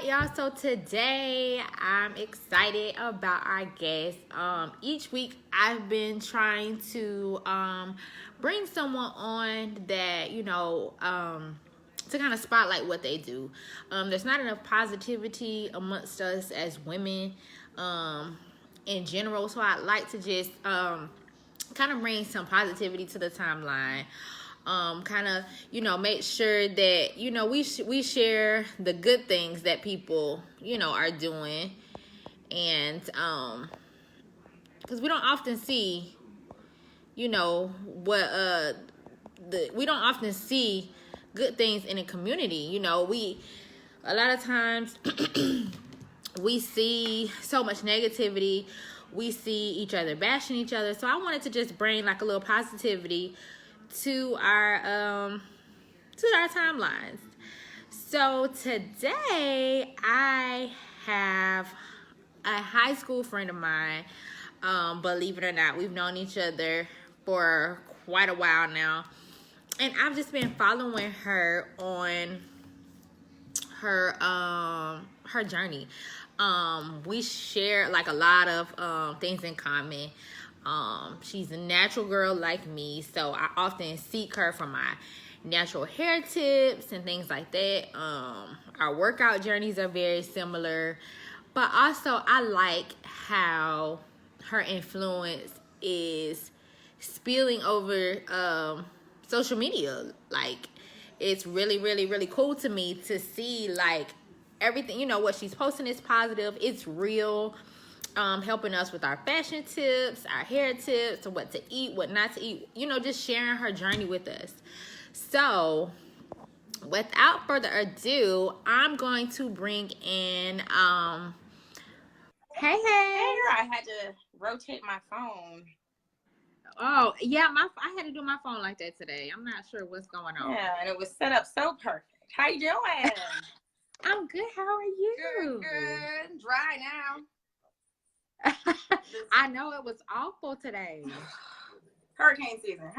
right, y'all. So today I'm excited about our guest. Each week I've been trying to bring someone on that to kind of spotlight what they do. There's not enough positivity amongst us as women in general, so I'd like to just kind of bring some positivity to the timeline. Kind of make sure that we share the good things that people are doing, and because we don't often see what we don't often see good things in a community. We a lot of times we see so much negativity. We see each other bashing each other. So I wanted to just bring like a little positivity to our timelines. So today I have a high school friend of mine. Believe it or not, we've known each other for quite a while now, and I've just been following her on her journey. We share like a lot of things in common. She's a natural girl like me, so I often seek her for my natural hair tips and things like that. Our workout journeys are very similar, but also I like how her influence is spilling over social media. Like, it's really, really, really cool to me to see like everything, what she's posting is positive. It's real. Helping us with our fashion tips, our hair tips, what to eat, what not to eat, just sharing her journey with us. So without further ado, I'm going to bring in hey. I had to rotate my phone. Oh yeah, I had to do my phone like that today. I'm not sure what's going on. Yeah, and it was set up so perfect. How you doing? I'm good. How are you? Good. Dry now. I know it was awful today. Hurricane season.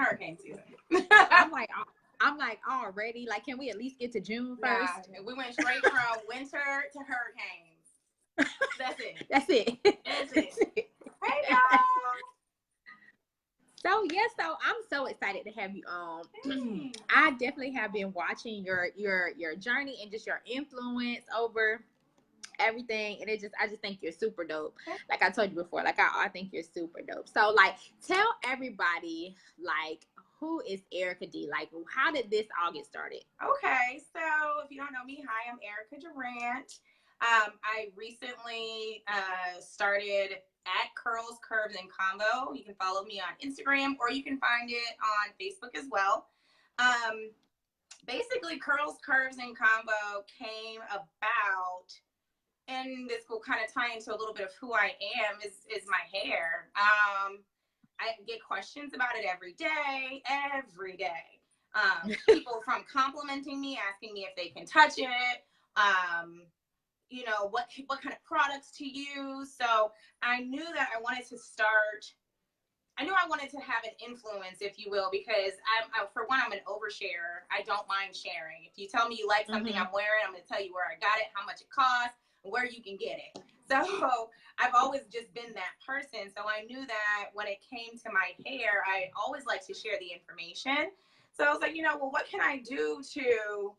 I'm like already. Like, can we at least get to June first? Yeah, we went straight from winter to hurricanes. That's it. That's it. Hey y'all. So I'm so excited to have you on. I definitely have been watching your journey and just your influence over everything, and I just think you're super dope. Like I told you before, like I think you're super dope. So like, tell everybody, like, who is Ericka D? Like, how did this all get started? Okay, so if you don't know me, hi, I'm Ericka Durant. I recently started at Curls, Curves, and Combo. You can follow me on Instagram, or you can find it on Facebook as well. Basically, Curls, Curves, and Combo came about, and this will kind of tie into a little bit of who I am, is my hair. I get questions about it every day. People from complimenting me, asking me if they can touch it, what kind of products to use. So I knew that I wanted to have an influence, if you will, because for one, I'm an oversharer. I don't mind sharing. If you tell me you like something I'm wearing, I'm going to tell you where I got it, how much it costs, where you can get it. So I've always just been that person. So I knew that when it came to my hair, I always like to share the information. So I was like, well, what can I do to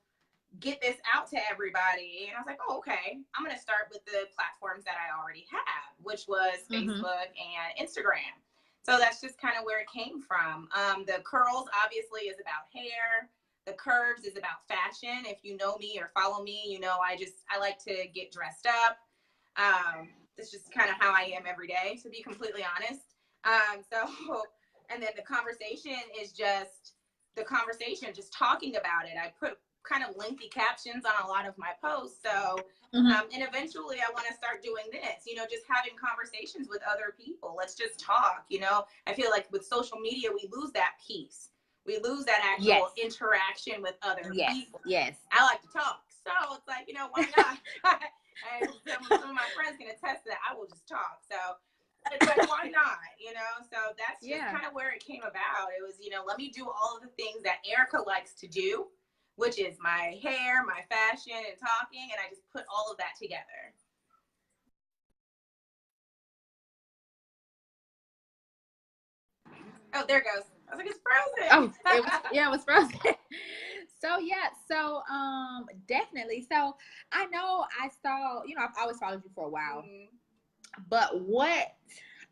get this out to everybody? And I was like, oh, okay, I'm going to start with the platforms that I already have, which was Facebook and Instagram. So that's just kind of where it came from. The curls obviously is about hair. The curves is about fashion. If you know me or follow me, I like to get dressed up. That's just kind of how I am every day, to be completely honest. And then the conversation is just just talking about it. I put kind of lengthy captions on a lot of my posts. So, and eventually I want to start doing this, just having conversations with other people. Let's just talk, I feel like with social media, we lose that piece. We lose that actual interaction with other people. Yes. I like to talk. So it's like, why not? And some of my friends can attest to that. I will just talk. So it's like, why not? So that's just kind of where it came about. It was, let me do all of the things that Ericka likes to do, which is my hair, my fashion, and talking, and I just put all of that together. Oh, there it goes. I was like, it's frozen. Oh, it was frozen. So definitely. So I know I saw, I've always followed you for a while, but what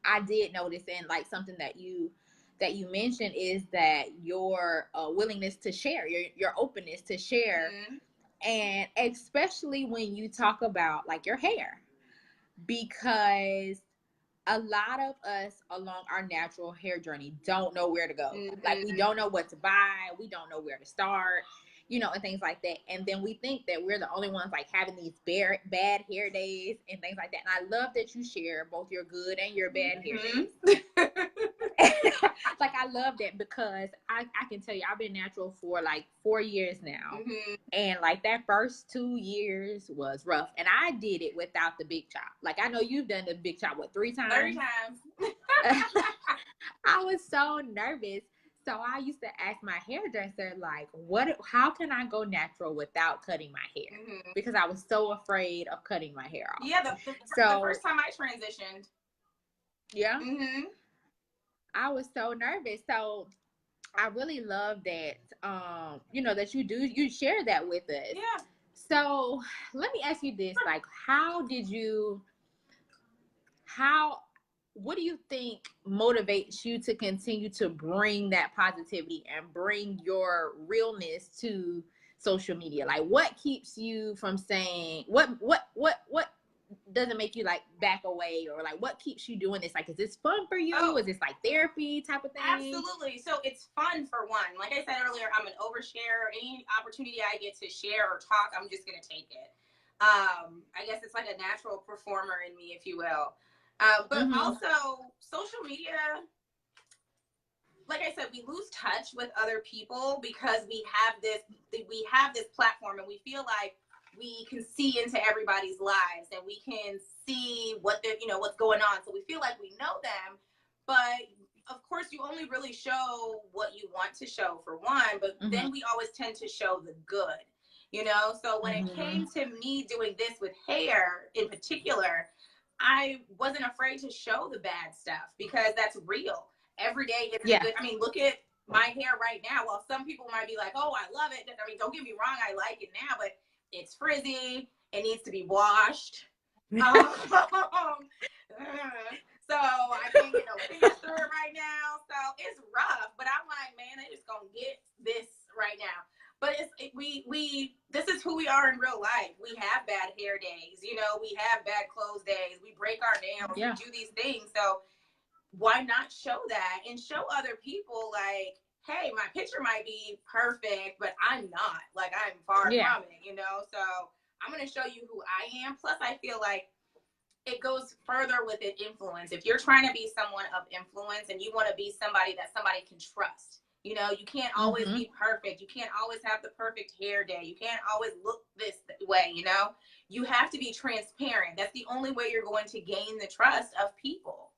I did notice, and like something that you mentioned, is that your willingness to share, your openness to share, and especially when you talk about like your hair, because a lot of us along our natural hair journey don't know where to go. Like, we don't know what to buy. We don't know where to start, and things like that. And then we think that we're the only ones like having these bad hair days and things like that. And I love that you share both your good and your bad hair days. Like, I love that, because I can tell you, I've been natural for like 4 years now. And like that first 2 years was rough. And I did it without the big chop. Like, I know you've done the big chop, what, 3 times? 3 times. I was so nervous. So I used to ask my hairdresser, like, how can I go natural without cutting my hair? Because I was so afraid of cutting my hair off. Yeah, the first time I transitioned. Yeah. I was so nervous. So I really love that, that you share that with us. Yeah. So let me ask you this, like, what do you think motivates you to continue to bring that positivity and bring your realness to social media? Like, what keeps you from saying, what doesn't make you like back away, or like what keeps you doing this? Like, is this fun for you? Is this like therapy type of thing? Absolutely. So it's fun, for one. Like I said earlier, I'm an oversharer. Any opportunity I get to share or talk, I'm just gonna take it. I guess it's like a natural performer in me, if you will. But also social media, like I said, we lose touch with other people because we have this platform, and we feel like we can see into everybody's lives, and we can see what's going on. So we feel like we know them, but of course you only really show what you want to show, for one, but then we always tend to show the good, So when it came to me doing this with hair in particular, I wasn't afraid to show the bad stuff, because that's real. Every day it's good. I mean, look at my hair right now. While some people might be like, oh, I love it. I mean, don't get me wrong, I like it now, but it's frizzy. It needs to be washed. So I can't get no fingers through it right now. So it's rough, but I'm like, man, they just gonna get this right now. But this is who we are in real life. We have bad hair days, we have bad clothes days. We break our nails. We do these things. So why not show that and show other people, like, hey, my picture might be perfect, but I'm not. Like, I'm far from it, So I'm going to show you who I am. Plus, I feel like it goes further with it, influence. If you're trying to be someone of influence and you want to be somebody that somebody can trust, you can't always be perfect. You can't always have the perfect hair day. You can't always look this way, You have to be transparent. That's the only way you're going to gain the trust of people.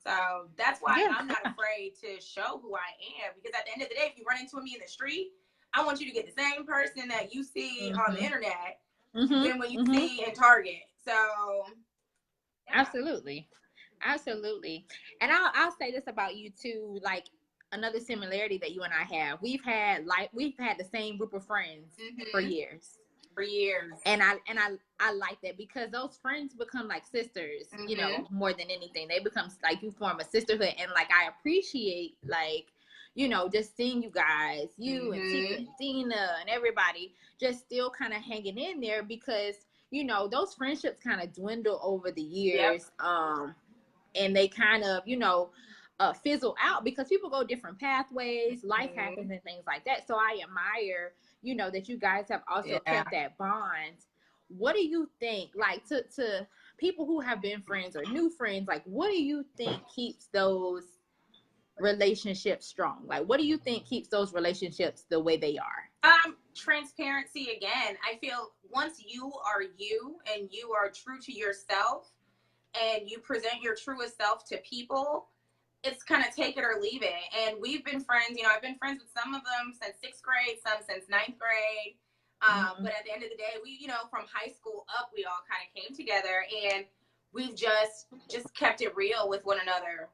So that's why I'm not afraid to show who I am, because at the end of the day, if you run into me in the street, I want you to get the same person that you see on the internet than when you see in Target. So Absolutely. And I'll say this about you too, like, another similarity that you and I have. We've had the same group of friends for years. And I like that, because those friends become like sisters, more than anything. They become like, you form a sisterhood. And like, I appreciate, like, just seeing you guys, and Tika and Dina and everybody just still kind of hanging in there, because those friendships kind of dwindle over the years. And they kind of fizzle out, because people go different pathways, life happens and things like that. So I admire that you guys have also kept that bond. What do you think, like, to people who have been friends or new friends, like, what do you think keeps those relationships strong? Like, what do you think keeps those relationships the way they are? Transparency again. I feel once you are you and you are true to yourself and you present your truest self to people, it's kind of take it or leave it. And we've been friends, I've been friends with some of them since 6th grade, some since 9th grade. But at the end of the day, we, from high school up, we all kind of came together, and we've just kept it real with one another,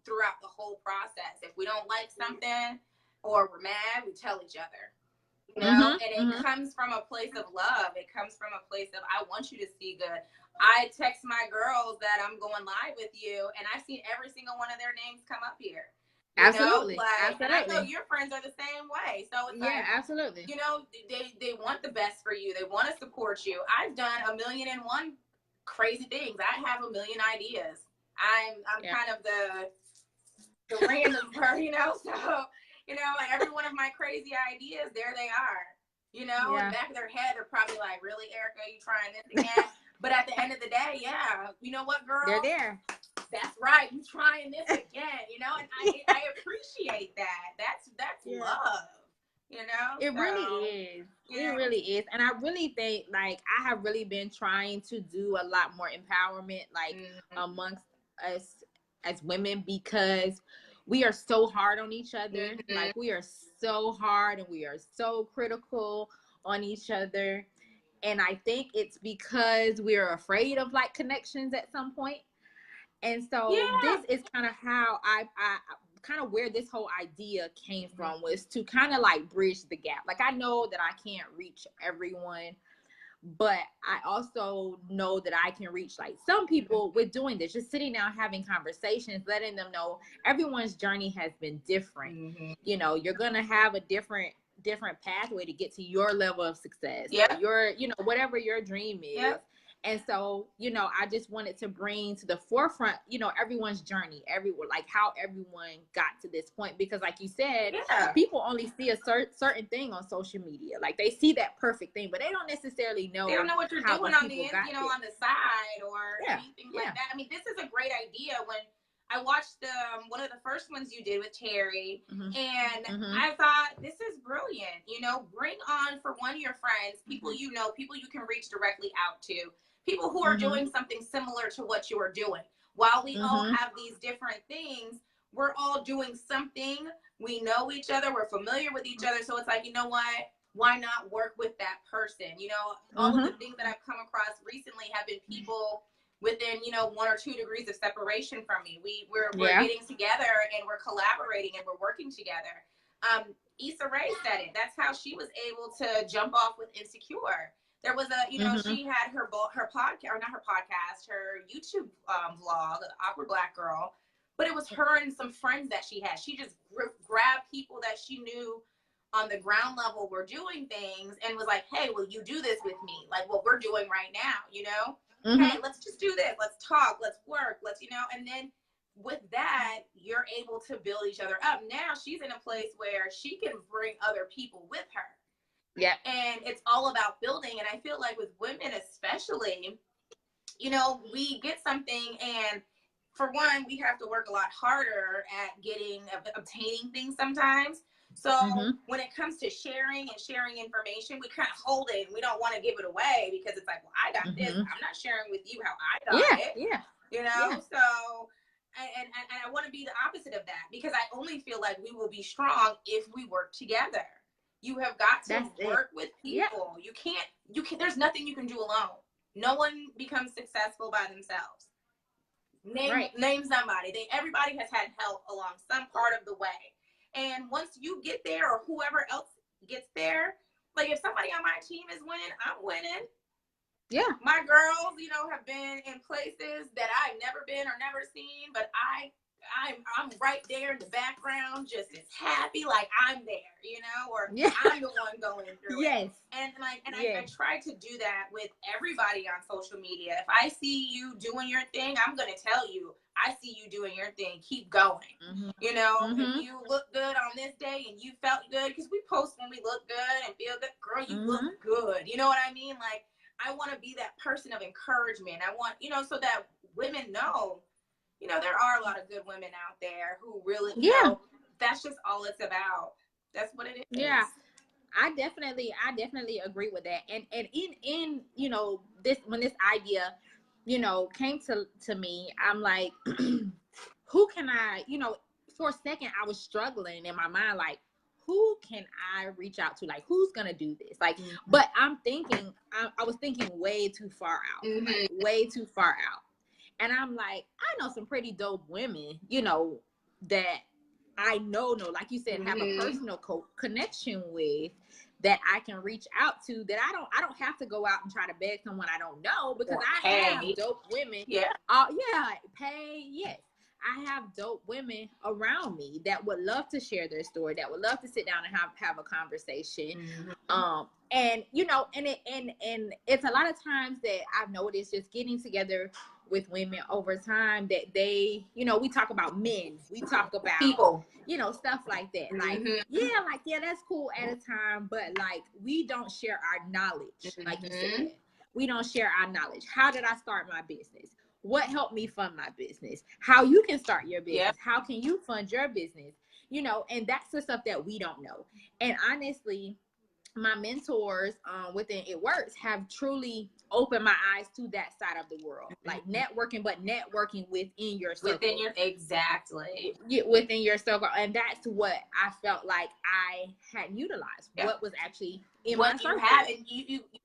throughout the whole process. If we don't like something or we're mad, we tell each other, and it comes from a place of love. It comes from a place of, I want you to see good. I text my girls that I'm going live with you, and I've seen every single one of their names come up here. Absolutely. And I know your friends are the same way. So it's absolutely. They want the best for you. They want to support you. I've done 1,000,001 crazy things. I have 1,000,000 ideas. I'm kind of the random person, so like every one of my crazy ideas, there they are. In the back of their head, they're probably like, "Really, Ericka, you trying this again?" But at the end of the day, you know what, girl? They're there. That's right. You trying this again, and I appreciate that. That's love, It really is. It really is. And I really think, like, I have really been trying to do a lot more empowerment, like, amongst us as women, because we are so hard on each other. Like, we are so hard and we are so critical on each other. And I think it's because we're afraid of, like, connections at some point. And so this is kind of how I kind of where this whole idea came from, was to kind of like bridge the gap. Like, I know that I can't reach everyone, but I also know that I can reach like some people with doing this, just sitting down, having conversations, letting them know everyone's journey has been different. You're going to have a different pathway to get to your level of success, your, whatever your dream is. And so, I just wanted to bring to the forefront, everyone's journey, like how everyone got to this point. Because like you said, people only see a certain thing on social media. Like, they see that perfect thing, but they don't necessarily know. They don't know what you're doing on the on the side or anything like that. I mean, this is a great idea. When I watched one of the first ones you did with Terry, and I thought, this is brilliant. Bring on, for one, your friends, people people you can reach directly out to. People who are doing something similar to what you are doing. While we all have these different things, we're all doing something. We know each other. We're familiar with each other. So it's like, you know what? Why not work with that person? All of the things that I've come across recently have been people within, 1 or 2 degrees of separation from me. We're getting together and we're collaborating and we're working together. Issa Rae said it. That's how she was able to jump off with Insecure. There was a, she had her podcast, or not her podcast, her YouTube vlog, Awkward Black Girl, but it was her and some friends that she had. She just grabbed people that she knew on the ground level were doing things and was like, "Hey, will you do this with me? Like what we're doing right now, Hey, let's just do this. Let's talk. Let's work. Let's, and then with that, you're able to build each other up. Now she's in a place where she can bring other people with her. Yeah. And it's all about building. And I feel like with women especially, we get something, and for one, we have to work a lot harder at obtaining things sometimes. So when it comes to sharing information, we kind of hold it and we don't want to give it away because it's like, well, I got this. I'm not sharing with you how I got it. So, and I want to be the opposite of that, because I only feel like we will be strong if we work together. You have got to work with people. You can't, there's nothing you can do alone. No one becomes successful by themselves. Name somebody. Everybody has had help along some part of the way. And once you get there, or whoever else gets there, like if somebody on my team is winning, I'm winning. Yeah. My girls, have been in places that I've never been or never seen, but I'm right there in the background, just as happy, like I'm there, or I'm the one going through it. And I try to do that with everybody on social media. If I see you doing your thing, I'm going to tell you, I see you doing your thing. Keep going. If you look good on this day and you felt good, because we post when we look good and feel good, girl, you look good. You know what I mean? Like, I want to be that person of encouragement. I want, so that women know, there are a lot of good women out there who really, that's just all it's about. That's what it is. Yeah. I definitely agree with that. And in this, when this idea, came to me, I'm like, who can I, for a second I was struggling in my mind, like, who can I reach out to? Like, who's gonna do this? Like, but I'm thinking, I was thinking way too far out, like way too far out. And I'm like, I know some pretty dope women, that I know, like you said, have a personal connection with, that I can reach out to, that I don't have to go out and try to beg someone I don't know, because I have dope women. Yeah. Pay. Yes. I have dope women around me that would love to share their story, that would love to sit down and have a conversation. And and it's a lot of times that I've noticed, just getting together with women over time, that they, we talk about men, we talk about people, stuff like that. Like, that's cool at a time, but like, we don't share our knowledge. Like you said, we don't share our knowledge. How did I start my business? What helped me fund my business? How you can start your business? Yep. How can you fund your business? And that's the stuff that we don't know. And honestly, my mentors within It Works have truly opened my eyes to that side of the world, like networking, but networking within your circle. Exactly. Within your circle. And that's what I felt like I had utilized. Yep. What was actually in my circle. And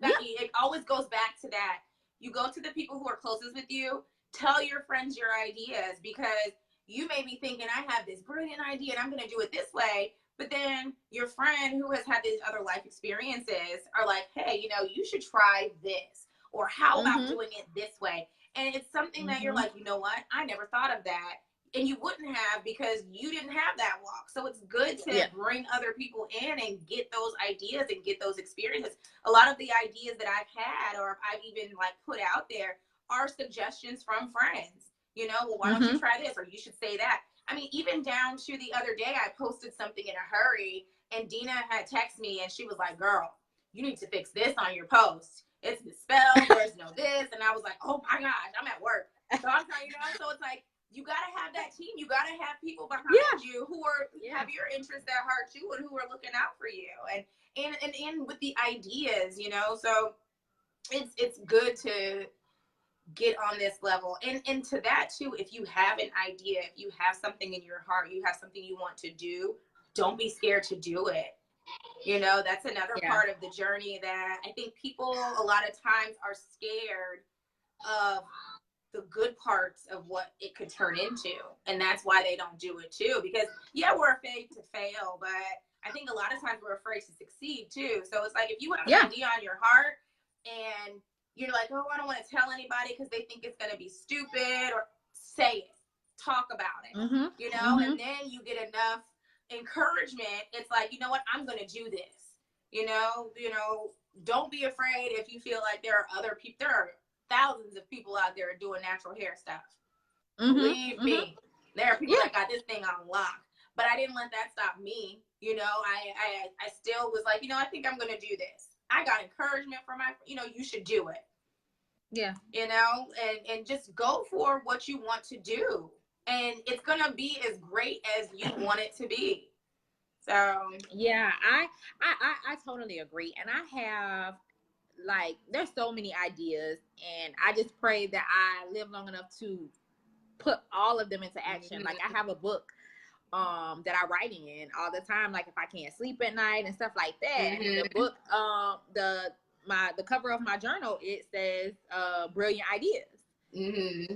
it always goes back to that. You go to the people who are closest with you, tell your friends your ideas, because you may be thinking, I have this brilliant idea and I'm going to do it this way. But then your friend who has had these other life experiences are like, hey, you should try this, or how about doing it this way? And it's something that you're like, you know what? I never thought of that. And you wouldn't have, because you didn't have that walk. So it's good to bring other people in and get those ideas and get those experiences. A lot of the ideas that I've had, or I've even like put out there, are suggestions from friends. Well, why don't you try this? Or you should say that. I mean, even down to the other day, I posted something in a hurry, and Dina had texted me, and she was like, girl, you need to fix this on your post. It's misspelled. There's no this. And I was like, oh my gosh, I'm at work. So I'm trying, so it's like, you got to have that team. You got to have people behind you who are have your interests at heart too, and who are looking out for you. And with the ideas, so it's good to get on this level. And to that too, if you have an idea, if you have something in your heart, you have something you want to do, don't be scared to do it. That's another part of the journey that I think people a lot of times are scared of, the good parts of what it could turn into. And that's why they don't do it too, because we're afraid to fail, but I think a lot of times we're afraid to succeed too. So it's like, if you have an idea on your heart and you're like, oh, I don't want to tell anybody because they think it's going to be stupid, or say it, talk about it, and then you get enough encouragement. It's like, you know what, I'm going to do this, don't be afraid if you feel like there are other people. There are thousands of people out there doing natural hair stuff. Believe me, there are people that got this thing on lock. But I didn't let that stop me. I still was like, I think I'm going to do this. I got encouragement from you should do it. Yeah. And just go for what you want to do. And it's going to be as great as you want it to be. So. Yeah, I totally agree. And I have, like, there's so many ideas, and I just pray that I live long enough to put all of them into action. Like, I have a book that I write in all the time, like if I can't sleep at night and stuff like that. The book, the cover of my journal, it says brilliant ideas.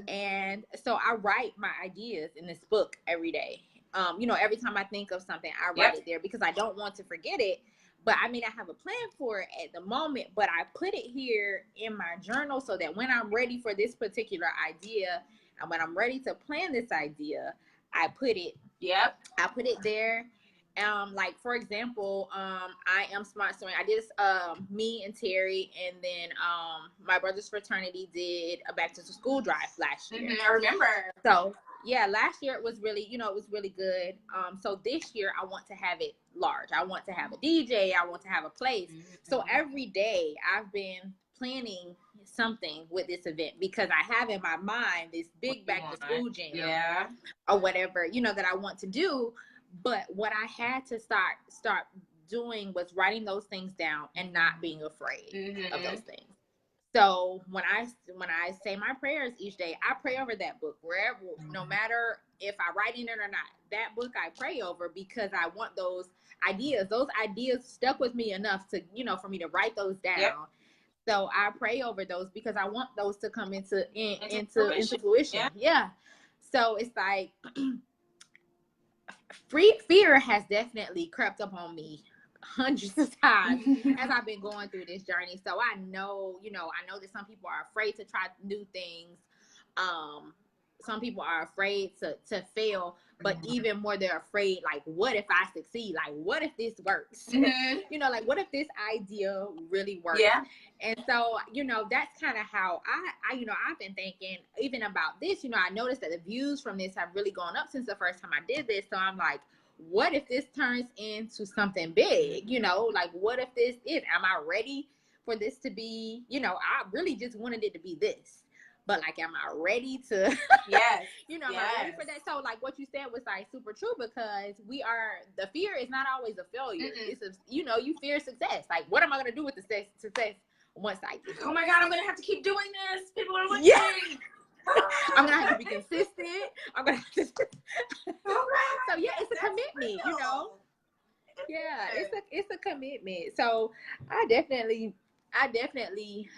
And so I write my ideas in this book every day. Every time I think of something, I write it there, because I don't want to forget it. But I mean, I have a plan for it at the moment, but I put it here in my journal so that when I'm ready for this particular idea, and when I'm ready to plan this idea, I put it. I put it there. Like, for example, I am sponsoring. I did me and Terry, and then my brother's fraternity did a back to school drive last year. I remember. So last year it was really, it was really good. So this year I want to have it large. I want to have a DJ. I want to have a place. So every day I've been planning something with this event, because I have in my mind this big back to school jam or whatever, that I want to do. But what I had to start doing was writing those things down and not being afraid of those things. So when I say my prayers each day, I pray over that book, wherever, no matter if I write in it or not. That book I pray over because I want those ideas. Those ideas stuck with me enough to, for me to write those down. Yep. So I pray over those because I want those to come into fruition. fruition. Yeah. So it's like fear has definitely crept up on me hundreds of times as I've been going through this journey. So I know that some people are afraid to try new things. Some people are afraid to fail, but even more, they're afraid, like, what if I succeed? Like, what if this works? Like, what if this idea really works? Yeah. And so, that's kind of how I've been thinking even about this. I noticed that the views from this have really gone up since the first time I did this. So I'm like, what if this turns into something big? Like, what if this is, am I ready for this to be, I really just wanted it to be this. But like, am I ready to? Yes. Am I ready for that? So like, what you said was like super true, because the fear is not always a failure. It's you fear success. Like, what am I gonna do with the success once I get it? Oh my God, I'm gonna have to keep doing this. People are looking. Yeah. I'm gonna have to be consistent. I'm gonna have to. So yeah, it's a commitment. Yeah, it's a commitment. So I definitely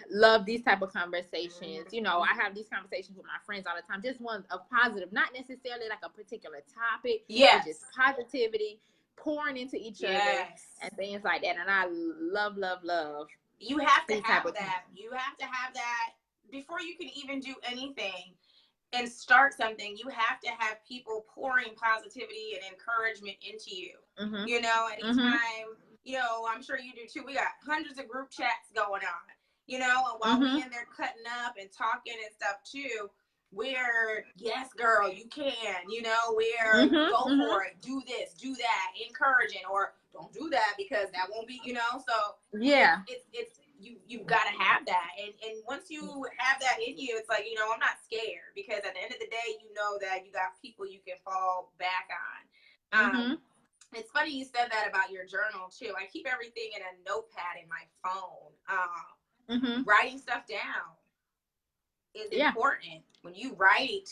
love these type of conversations. I have these conversations with my friends all the time. Just one of positive, not necessarily like a particular topic. Yes. But just positivity, pouring into each other and things like that. And I love. You have to have that. You have to have that before you can even do anything and start something. You have to have people pouring positivity and encouragement into you. Anytime. I'm sure you do too. We got hundreds of group chats going on, and while we in there cutting up and talking and stuff too, we're, yes, girl, you can, we're go for it, do this, do that, encouraging, or don't do that because that won't be, so yeah, it's you've got to have that, and once you have that in you, it's like, I'm not scared, because at the end of the day, that you got people you can fall back on. It's funny you said that about your journal too. I keep everything in a notepad in my phone. Writing stuff down is important. When you write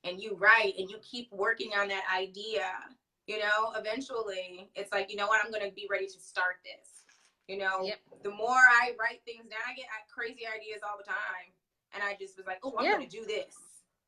and you keep working on that idea, eventually it's like, what, I'm going to be ready to start this. The more I write things down, I get crazy ideas all the time. And I just was like, oh, I'm going to do this.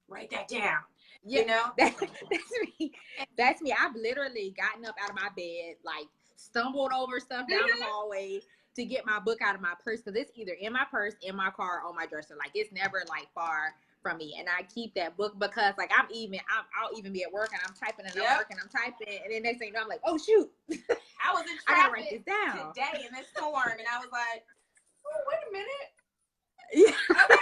Write that down. Yeah, that's me. That's me. I've literally gotten up out of my bed, like stumbled over stuff down the hallway to get my book out of my purse, because it's either in my purse, in my car, on my dresser. Like, it's never like far from me. And I keep that book because like I'll even be at work and I'm typing and I'm working, I'm typing, and then next thing you know, I'm like, oh shoot, I was in traffic, I gotta write this down today in this storm, and I was like, oh, wait a minute. Yeah. Okay,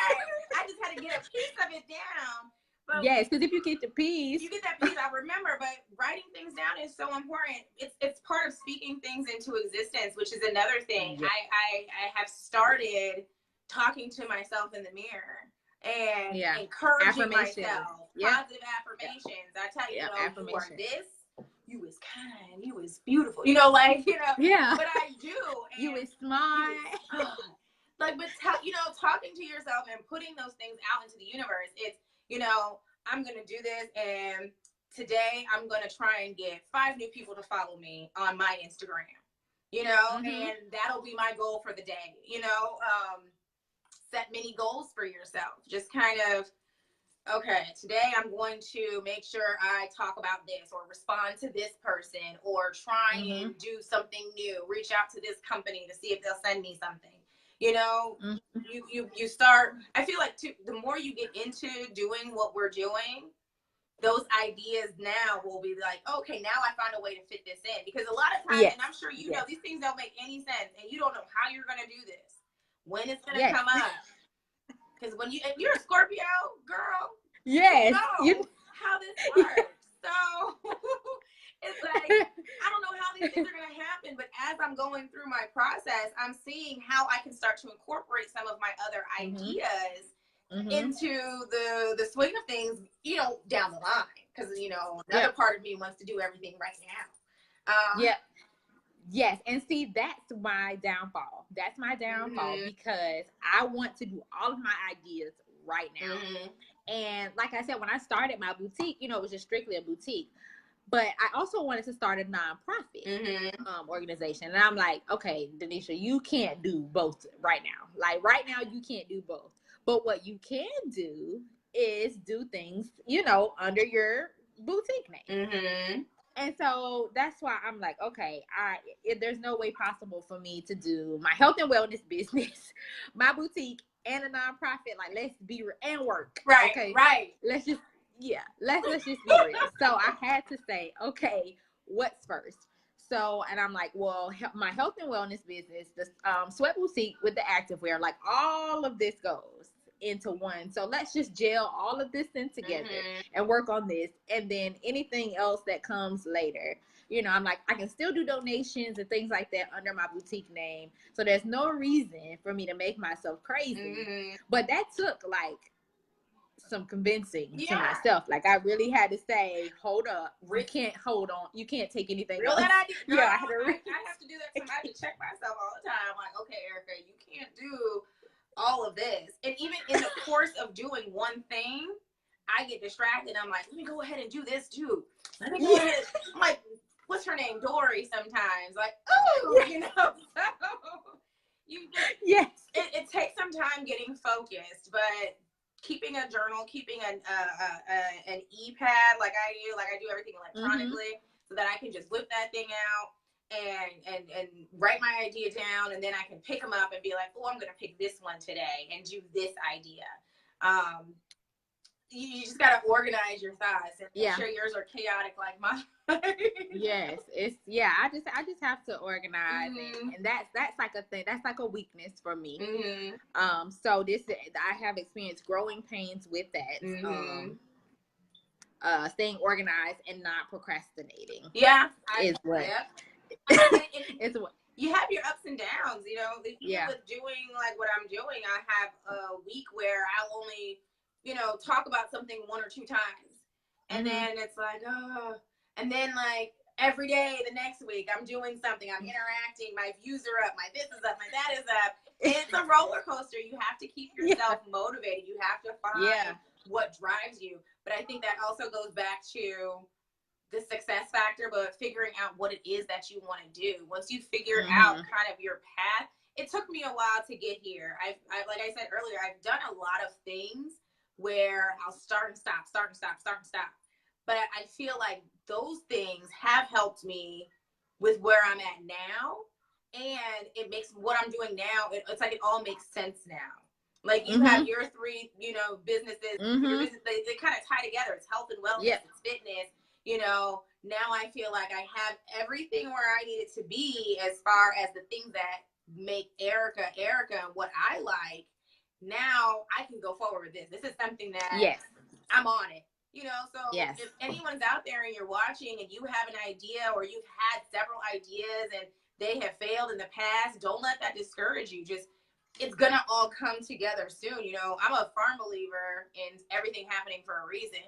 I just had to get a piece of it down. But yes, because if you get the piece, I remember. But writing things down is so important. It's part of speaking things into existence, which is another thing. Yeah. I have started talking to myself in the mirror and encouraging myself. Positive affirmations. I tell you, you are this. You is kind. You is beautiful. Yeah. But I do. And you is smart. But talking to yourself and putting those things out into the universe. It's, I'm going to do this, and today I'm going to try and get 5 new people to follow me on my Instagram, and that'll be my goal for the day, set many goals for yourself. Just kind of, okay, today I'm going to make sure I talk about this or respond to this person or try and do something new, reach out to this company to see if they'll send me something. You start, I feel like the more you get into doing what we're doing, those ideas now will be like, okay, now I found a way to fit this in. Because a lot of times, and I'm sure know, these things don't make any sense, and you don't know how you're going to do this, when it's going to come up. Because if you're a Scorpio, girl, you know how this works. So it's like, I don't know how these things are going to happen, but as I'm going through my process, I'm seeing how I can start to incorporate some of my other ideas into the swing of things, down the line. Because, another part of me wants to do everything right now. Yes. And see, that's my downfall. Because I want to do all of my ideas right now. And like I said, when I started my boutique, you know, it was just strictly a boutique. But I also wanted to start a nonprofit organization. And I'm like, okay, Denisha, you can't do both right now. Like right now, you can't do both. But what you can do is do things, you know, under your boutique name. And so that's why I'm like, okay, there's no way possible for me to do my health and wellness business, my boutique, and a nonprofit. Like, let's be and work. Right. Okay. Right. Let's just just be real. So I had to say, okay, what's first? So, and I'm like, well, my health and wellness business, the sweat boutique with the activewear, like all of this goes into one. So let's just gel all of this in together and work on this. And then anything else that comes later, you know, I'm like, I can still do donations and things like that under my boutique name. So there's no reason for me to make myself crazy. But that took like some convincing to myself. Like I really had to say, hold up, you can't hold on, you can't take anything else. That idea. Yeah, I have to do that too. I have to check myself all the time. I'm like, okay, Ericka, you can't do all of this. And even in the course of doing one thing, I get distracted. I'm like, let me go ahead and do this too. Let me go ahead. I'm like, what's her name? Dory sometimes. Like, oh, you know. So it takes some time getting focused, but keeping a journal, keeping an e-pad like I do everything electronically, so that I can just whip that thing out and write my idea down, and then I can pick them up and be like, oh, I'm gonna pick this one today and do this idea. You just gotta organize your thoughts and make sure yours are chaotic like mine. Yes, I just have to organize, and that's like a thing. That's like a weakness for me. So I have experienced growing pains with that. Staying organized and not procrastinating. It's what you have your ups and downs, you know. Even with doing like what I'm doing, I have a week where I'll only, you know, talk about something 1 or 2 times, and then it's like, oh, and then like every day the next week I'm doing something, I'm interacting, my views are up, my this is up, my that is up. It's a roller coaster. You have to keep yourself motivated. You have to find what drives you. But I think that also goes back to the success factor, but figuring out what it is that you want to do. Once you figure out kind of your path, it took me a while to get here. I like I said earlier, I've done a lot of things where I'll start and stop. But I feel like those things have helped me with where I'm at now. And it makes what I'm doing now, it's like it all makes sense now. Like you have your 3, you know, businesses, your business, they kind of tie together. It's health and wellness, it's fitness. You know, now I feel like I have everything where I need it to be as far as the things that make Ericka and what I like. Now I can go forward with this. This is something that I'm on it. You know, so if anyone's out there and you're watching and you have an idea, or you've had several ideas and they have failed in the past, don't let that discourage you. Just, it's gonna all come together soon. You know, I'm a firm believer in everything happening for a reason.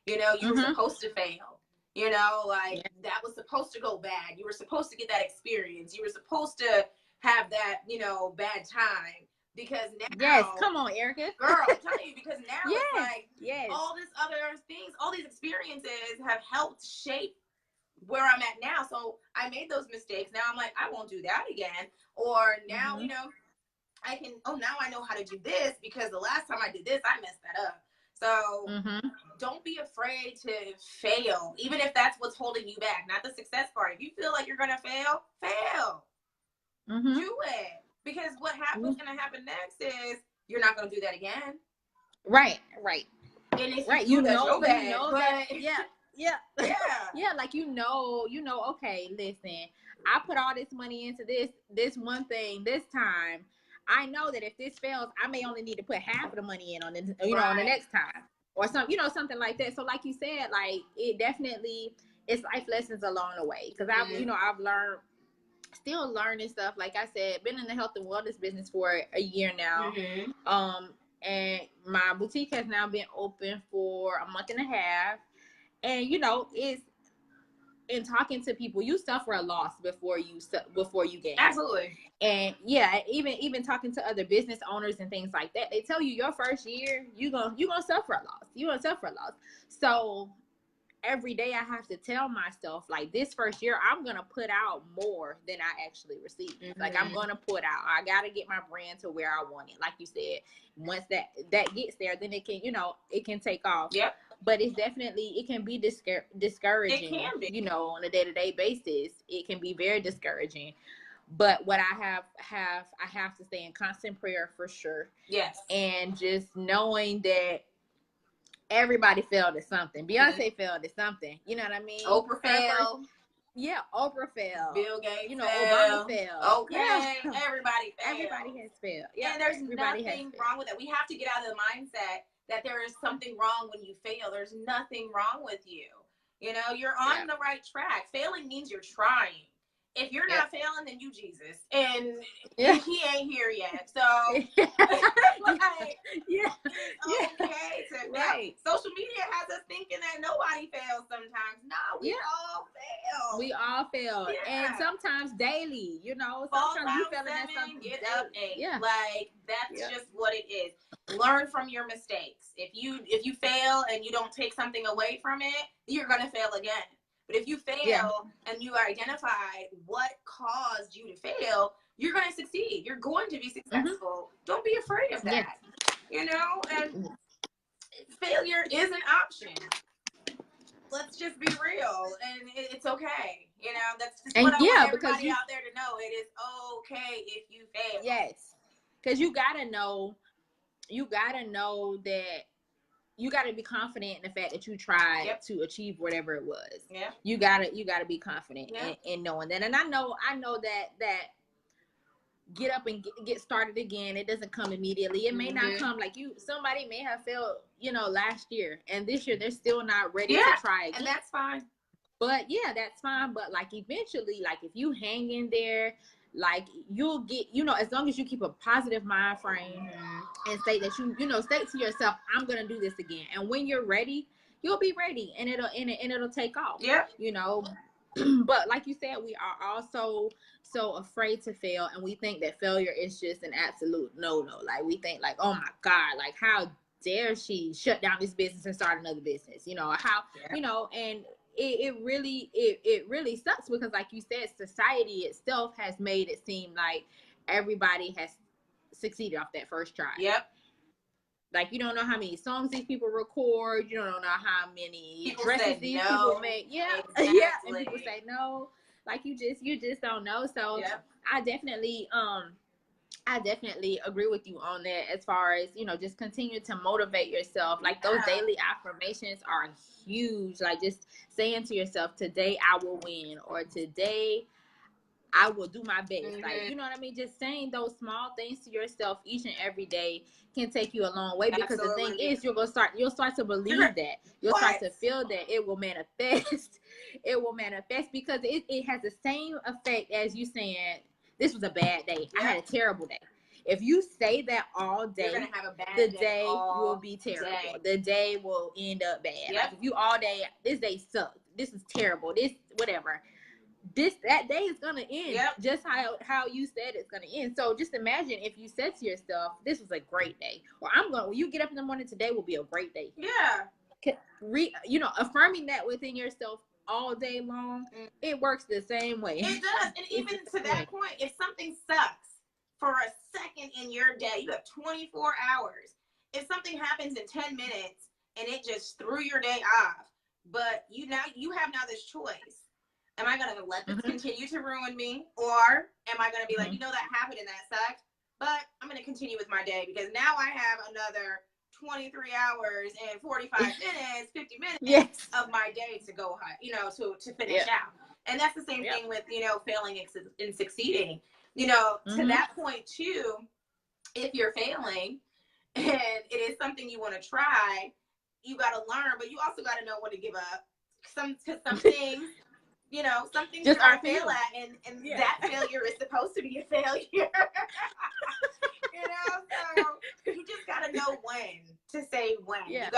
You know, you were supposed to fail. You know, like that was supposed to go bad. You were supposed to get that experience. You were supposed to have that, you know, bad time. Because now, come on, Ericka, girl, I'm telling you, because now it's like all this other things, all these experiences have helped shape where I'm at now. So I made those mistakes. Now I'm like, I won't do that again. Or now, you know, I can, now I know how to do this, because the last time I did this, I messed that up. So don't be afraid to fail, even if that's what's holding you back, not the success part. If you feel like you're going to fail. Do it. Because what's going to happen next is you're not going to do that again. Right. And if you know that, like, you know, okay, listen, I put all this money into this one thing this time. I know that if this fails, I may only need to put half of the money in on the, you know, on the next time, or something, you know, something like that. So like you said, like, it definitely, it's life lessons along the way. Because I've learned, still learning stuff. Like I said, been in the health and wellness business for a year now. And my boutique has now been open for a month and a half. And, you know, it's in talking to people, you suffer a loss before you gain. Absolutely. And yeah, even talking to other business owners and things like that, they tell you your first year you gonna suffer a loss. You're gonna suffer a loss. So every day I have to tell myself, like, this first year I'm gonna put out more than I actually receive. Like, I'm gonna put out, I gotta get my brand to where I want it. Like you said, once that gets there, then it can, it can take off. Yep. But it's definitely, it can be discouraging. It can be. On a day-to-day basis, it can be very discouraging. But what I have to stay in constant prayer for sure. Yes. And just knowing that everybody failed at something. Beyonce failed at something. You know what I mean? Oprah failed. Yeah, Oprah failed. Bill Gates failed. Obama failed. Okay, yeah. Everybody failed. Everybody has failed. Yeah, and there's nothing wrong with it. We have to get out of the mindset that there is something wrong when you fail. There's nothing wrong with you. You're on the right track. Failing means you're trying. If you're not failing, then you Jesus, and he ain't here yet. So, it's okay to fail. Social media has us thinking that nobody fails sometimes. No, we all fail. We all fail, and sometimes daily. Fall sometimes down you failing at 7, something. Get up 8. Yeah, like that's just what it is. Learn from your mistakes. If you fail and you don't take something away from it, you're gonna fail again. But if you fail and you identify what caused you to fail, you're going to succeed. You're going to be successful. Don't be afraid of that. And failure is an option. Let's just be real, and it's okay. That's just what I want everybody out there to know. It is okay if you fail. Yes, because you gotta know that. You got to be confident in the fact that you tried to achieve whatever it was. Yeah. You gotta be confident in knowing that. And I know that get up and get started again. It doesn't come immediately. It may not come like somebody may have failed, last year, and this year they're still not ready to try again. And that's fine. But that's fine. But like eventually, like if you hang in there, like you'll get, as long as you keep a positive mind frame and say that state to yourself, I'm gonna do this again. And when you're ready, you'll be ready, and it'll take off. Yeah. But like you said, we are also so afraid to fail, and we think that failure is just an absolute no. Like we think like, oh my God, like how dare she shut down this business and start another business? And it really sucks because, like you said, society itself has made it seem like everybody has succeeded off that first try. Yep. Like, you don't know how many songs these people record. You don't know how many dresses these people make. Yeah. Exactly. Yeah. And people say no. Like, you just don't know. So I definitely agree with you on that as far as, just continue to motivate yourself. Like those daily affirmations are huge. Like just saying to yourself, today I will win, or today I will do my best. Like, you know what I mean? Just saying those small things to yourself each and every day can take you a long way, because the thing is, you'll start to believe that. You'll start to feel that it will manifest. It will manifest because it has the same effect as you saying, this was a bad day. I had a terrible day. If you say that all day, you're gonna have a bad the day will be terrible. The day will end up bad. Yep. Like if you all day, this day sucked. This is terrible. This whatever. That day is gonna end just how you said it's gonna end. So just imagine if you said to yourself, "This was a great day," or when you get up in the morning, today will be a great day. Yeah. Affirming that within yourself all day long, it works the same way. It does, and even to that point, if something sucks for a second in your day, you have 24 hours. If something happens in 10 minutes and it just threw your day off, but you have this choice. Am I going to let this continue to ruin me? Or am I going to be like, that happened and that sucked, but I'm going to continue with my day because now I have another 23 hours and 45 minutes, 50 minutes of my day to go, to finish out. And that's the same thing with, failing and succeeding. To that point too, if you're failing and it is something you want to try, you got to learn, but you also got to know when to give up. Some things, some things just you're going to fail at, and that failure is supposed to be a failure. So you just gotta know when to say when. Yeah.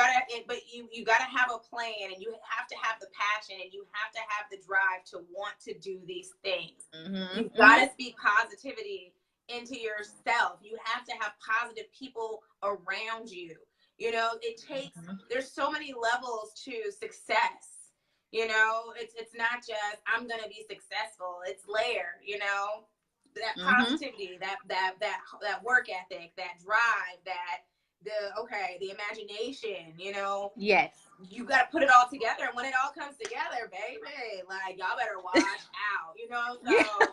You gotta have a plan, and you have to have the passion, and you have to have the drive to want to do these things. You've gotta speak positivity into yourself. You have to have positive people around you. It takes, there's so many levels to success. It's not just I'm gonna be successful. It's layered. That positivity, that work ethic, that drive, the imagination. Yes. You got to put it all together, and when it all comes together, baby, like y'all better watch out. So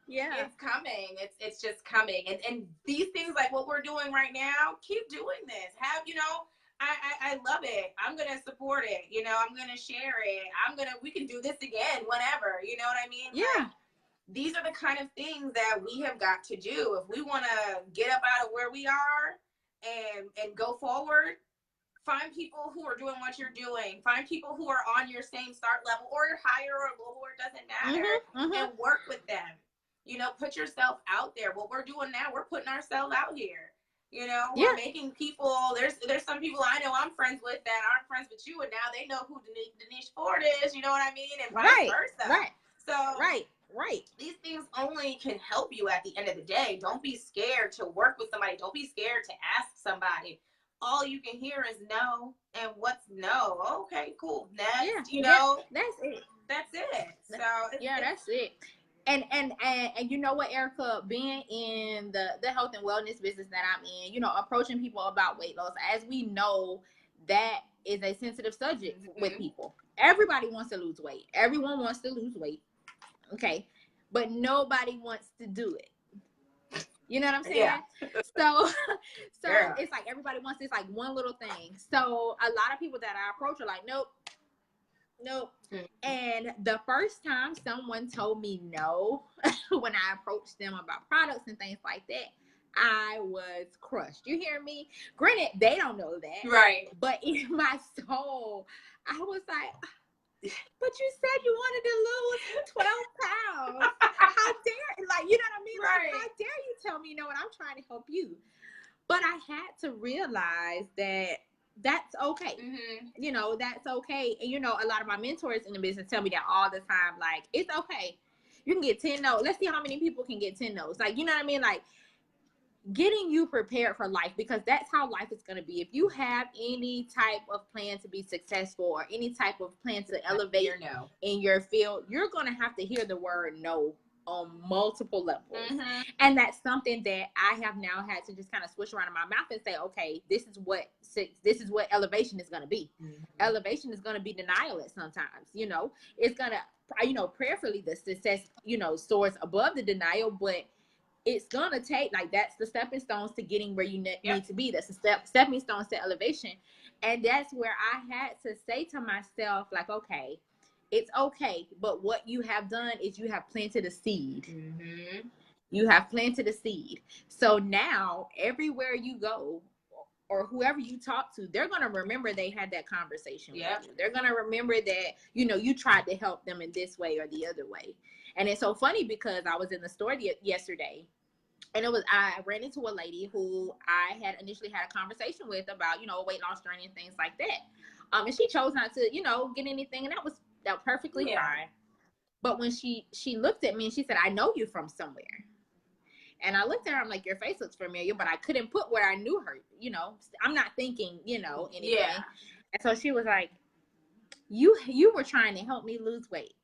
yeah, it's coming. It's just coming, and these things like what we're doing right now, keep doing this. I love it. I'm gonna support it. I'm gonna share it. We can do this again whenever. You know what I mean? Yeah. These are the kind of things that we have got to do if we want to get up out of where we are and go forward. Find people who are doing what you're doing. Find people who are on your same start level or higher or lower. It doesn't matter. And work with them. Put yourself out there. What we're doing now, we're putting ourselves out here. We're making people. There's some people I know I'm friends with that aren't friends with you, and now they know who Denise Ford is. You know what I mean? And vice versa. Right. So Right. These things only can help you at the end of the day. Don't be scared to work with somebody. Don't be scared to ask somebody. All you can hear is no. And what's no? Okay, cool. Next, that's it. That's it. So that's it. And you know what, Ericka, being in the health and wellness business that I'm in, approaching people about weight loss, as we know, that is a sensitive subject with people. Everybody wants to lose weight. Everyone wants to lose weight. Okay. But nobody wants to do it. You know what I'm saying? Yeah. So it's like everybody wants this like one little thing. So a lot of people that I approach are like, nope. And the first time someone told me no, when I approached them about products and things like that, I was crushed. You hear me? Granted, they don't know that. Right. But in my soul, I was like, but you said you wanted to lose 12 pounds. How dare, like, you know what I mean? Right. Like, how dare you tell me no, and I'm trying to help you. But I had to realize that that's okay. That's okay. And, a lot of my mentors in the business tell me that all the time. Like, it's okay. You can get 10 no's. Let's see how many people can get 10 no's. Like, you know what I mean? Like, getting you prepared for life, because that's how life is going to be. If you have any type of plan to be successful or any type of plan to elevate in your field, you're going to have to hear the word no on multiple levels. And that's something that I have now had to just kind of switch around in my mouth and say, okay, this is what elevation is going to be. Elevation is going to be denial at sometimes. It's going to, prayerfully the success, soars above the denial, but it's gonna take, like, that's the stepping stones to getting where you need to be. That's the stepping stones to elevation. And that's where I had to say to myself, like, okay, it's okay, but what you have done is you have planted a seed. You have planted a seed. So now everywhere you go or whoever you talk to, they're going to remember they had that conversation with you. They're going to remember that, you tried to help them in this way or the other way. And it's so funny because I was in the store yesterday, and I ran into a lady who I had initially had a conversation with about, a weight loss journey and things like that. And she chose not to, get anything, and that was perfectly fine. But when she looked at me and she said, I know you from somewhere. And I looked at her, I'm like, your face looks familiar, but I couldn't put where I knew her, I'm not thinking, anything. Yeah. And so she was like, you were trying to help me lose weight.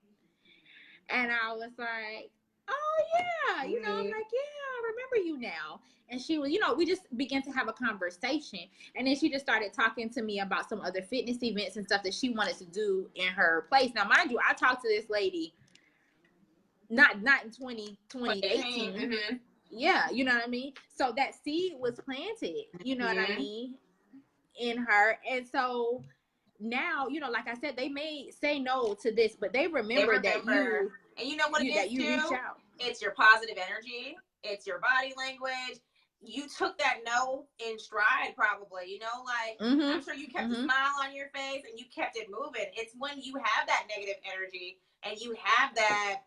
And I was like, oh yeah, I'm like, yeah, I remember you now. And she was, we just began to have a conversation. And then she just started talking to me about some other fitness events and stuff that she wanted to do in her place. Now, mind you, I talked to this lady not in 2018. Yeah, you know what I mean? So that seed was planted, you know what I mean, in her. And so now, like I said, they may say no to this, but they remember that you, and you know what it is, that you reach out. It's your positive energy. It's your body language. You took that no in stride, probably, I'm sure you kept a smile on your face and you kept it moving. It's when you have that negative energy and you have that,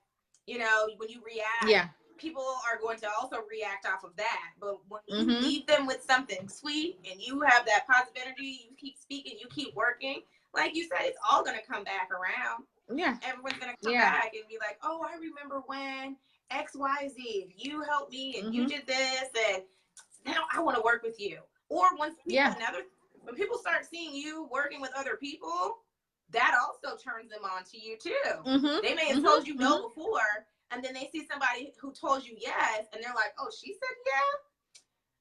when you react. Yeah. people are going to also react off of that. But when you Mm-hmm. leave them with something sweet and you have that positive energy, you keep speaking, you keep working, like you said, it's all going to come back around. Yeah. Everyone's going to come back and be like, oh, I remember when XYZ, you helped me and you did this, and now I want to work with you. Or once people, when people start seeing you working with other people, that also turns them on to you too. Mm-hmm. They may have told you no before, and then they see somebody who told you yes, and they're like, oh, she said yeah?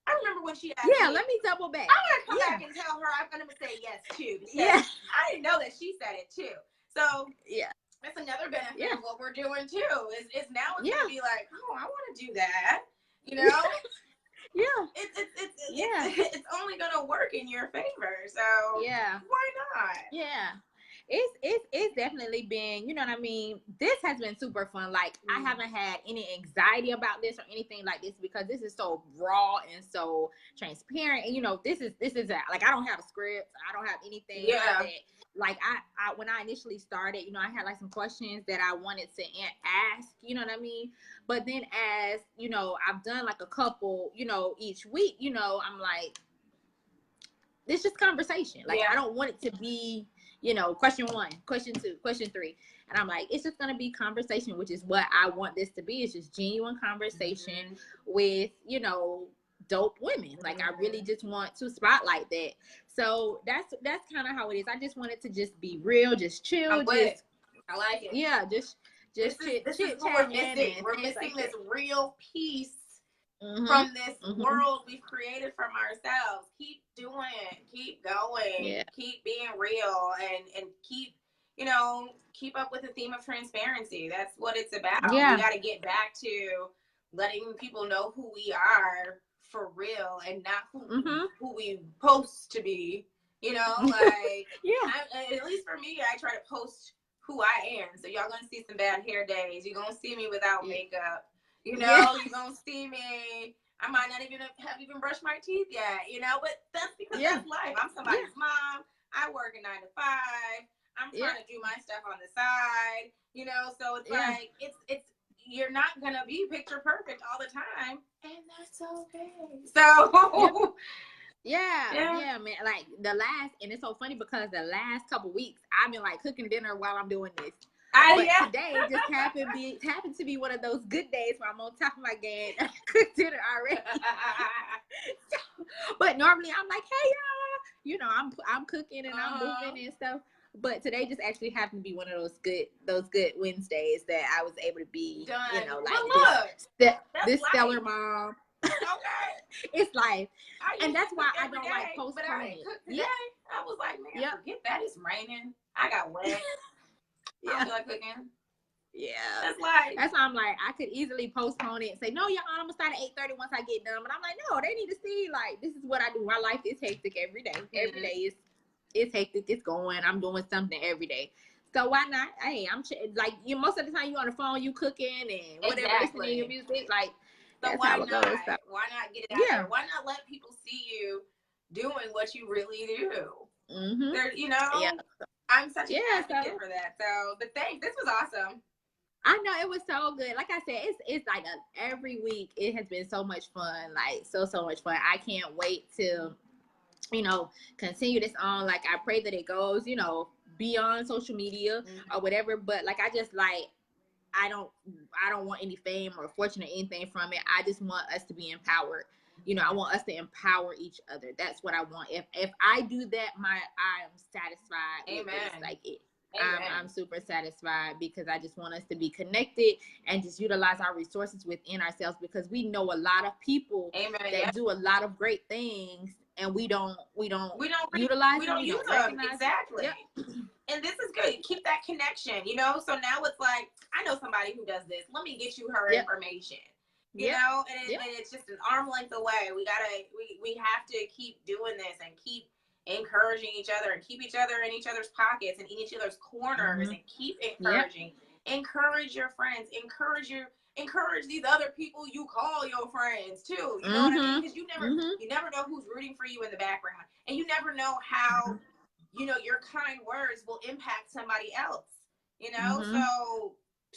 I remember when she asked me. Let me double back. I'm going to come back and tell her I'm going to say yes too. Because I didn't know that she said it too. So that's another benefit of what we're doing too. Is now it's going to be like, oh, I want to do that. You know? It's only going to work in your favor. So why not? Yeah. It's definitely been, you know what I mean? This has been super fun. Like, I haven't had any anxiety about this or anything like this because this is so raw and so transparent. And, you know, this is like, I don't have a script. I don't have anything like that. Like, I when I initially started, you know, I had like some questions that I wanted to ask, you know what I mean? But then as, you know, I've done like a couple, you know, each week, you know, I'm like, it's just conversation. Like, I don't want it to be, you know, question 1, question 2, question 3. And I'm like, it's just going to be conversation, which is what I want this to be. It's just genuine conversation with, you know, dope women. Like, I really just want to spotlight that. So that's kind of how it is. I just want it to just be real, just chill. I like it. Yeah, just this is what we're missing. We're missing this real piece from this world we've created from ourselves. Keep doing it. Keep going. Keep being real and keep, you know, keep up with the theme of transparency. That's what it's about. We got to get back to letting people know who we are for real and not who we post to be. You know, like, at least for me, I try to post who I am. So y'all going to see some bad hair days. You're going to see me without makeup. You know, you're going to see me. I might not even have brushed my teeth yet, you know, but that's because that's life. I'm somebody's mom. I work a 9 to 5. I'm trying to do my stuff on the side, you know, so it's like, it's, you're not going to be picture perfect all the time. And that's okay. So, yeah, man. Like and it's so funny because the last couple weeks, I've been like cooking dinner while I'm doing this. But today just happened to be one of those good days where I'm on top of my game and I cooked dinner already. But normally I'm like, hey y'all, you know, I'm cooking and I'm moving and stuff. But today just actually happened to be one of those good Wednesdays that I was able to be, you know, like this stellar mom. It's life. And that's why I don't like postponing. Yeah. I was like, man, forget that. It's raining. I got wet. I feel like cooking. Yeah. That's life. That's why I'm like, I could easily postpone it and say, no, y'all, I'm going to start at 8:30 once I get done. But I'm like, no, they need to see, like, this is what I do. My life is hectic every day. Every day is hectic. It's going. I'm doing something every day. So why not? Hey, like, most of the time you on the phone, you cooking and whatever, listening to your music. Like, so why not? Why not get it out there? Why not let people see you doing what you really do? There, you know, I'm such an advocate for that. So, but thanks. This was awesome. I know, it was so good. Like I said, it's like every week it has been so much fun. Like so much fun. I can't wait to, you know, continue this on. Like, I pray that it goes, you know, beyond social media or whatever. But like, I don't want any fame or fortune or anything from it. I just want us to be empowered. You know, I want us to empower each other. That's what I want. If I do that, I am satisfied. Amen. Like it. I'm super satisfied because I just want us to be connected and just utilize our resources within ourselves, because we know a lot of people that do a lot of great things and we don't utilize we don't use them. Exactly. And this is good. Keep that connection, you know? So now it's like, I know somebody who does this. Let me get you her information. You know, and it's just an arm length away. We have to keep doing this and keep encouraging each other and keep each other in each other's pockets and in each other's corners and keep encouraging. Encourage your friends. Encourage these other people you call your friends too. You know what I mean? Because you never know who's rooting for you in the background, and you never know how you know your kind words will impact somebody else. You know, so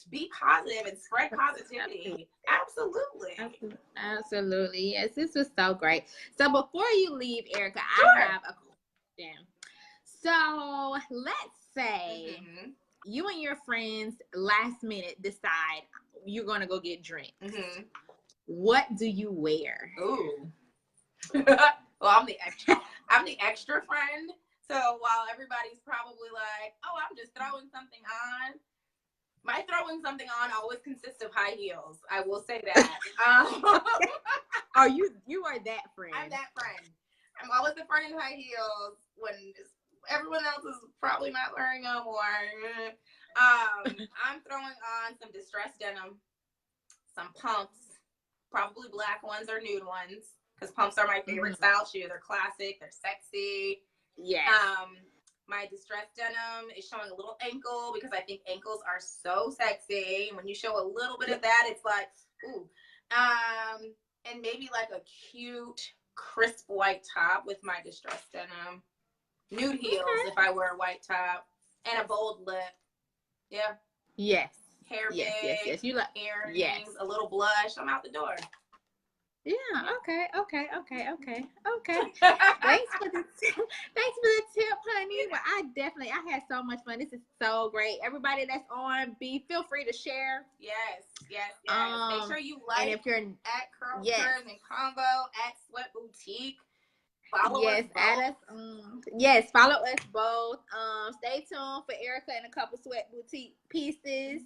be positive and spread positivity. Absolutely. Absolutely. Yes, this was so great. So before you leave, Ericka, Sure. I have a question. So let's say you and your friends last minute decide you're gonna go get drinks. What do you wear? Ooh. Well, I'm the extra friend. So while everybody's probably like, "Oh, I'm just throwing something on," my throwing something on always consists of high heels. I will say that. Oh, you are that friend. I'm that friend. I'm always the friend in high heels when everyone else is probably not wearing them. Or I'm throwing on some distressed denim, some pumps, probably black ones or nude ones, because pumps are my favorite style shoe. They're classic. They're sexy. Yes. My distressed denim is showing a little ankle because I think ankles are so sexy. And when you show a little bit of that, it's like, ooh. And maybe like a cute, crisp white top with my distressed denim. Nude heels if I wear a white top. And a bold lip. Yeah. Yes. Hair big. Yes. You like earrings, a little blush. I'm out the door. Yeah. Okay. Thanks for the tip, honey. Well, I had so much fun. This is so great. Everybody that's on, feel free to share. Yes. Make sure you like. And if you're at Curls and Combo at Sweat Boutique. Follow us both. Add us. Yes, follow us both. Stay tuned for Ericka and a couple Sweat Boutique pieces.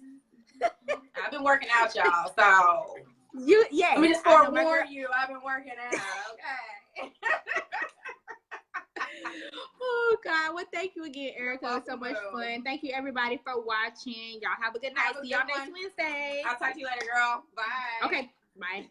I've been working out, y'all. So let me just forewarn you. I've been working out. Okay. Oh God! Well, thank you again, Ericka. It was so much fun. Thank you, everybody, for watching. Y'all have a good night. See y'all next Wednesday. I'll talk to you later, girl. Bye. Okay. Bye.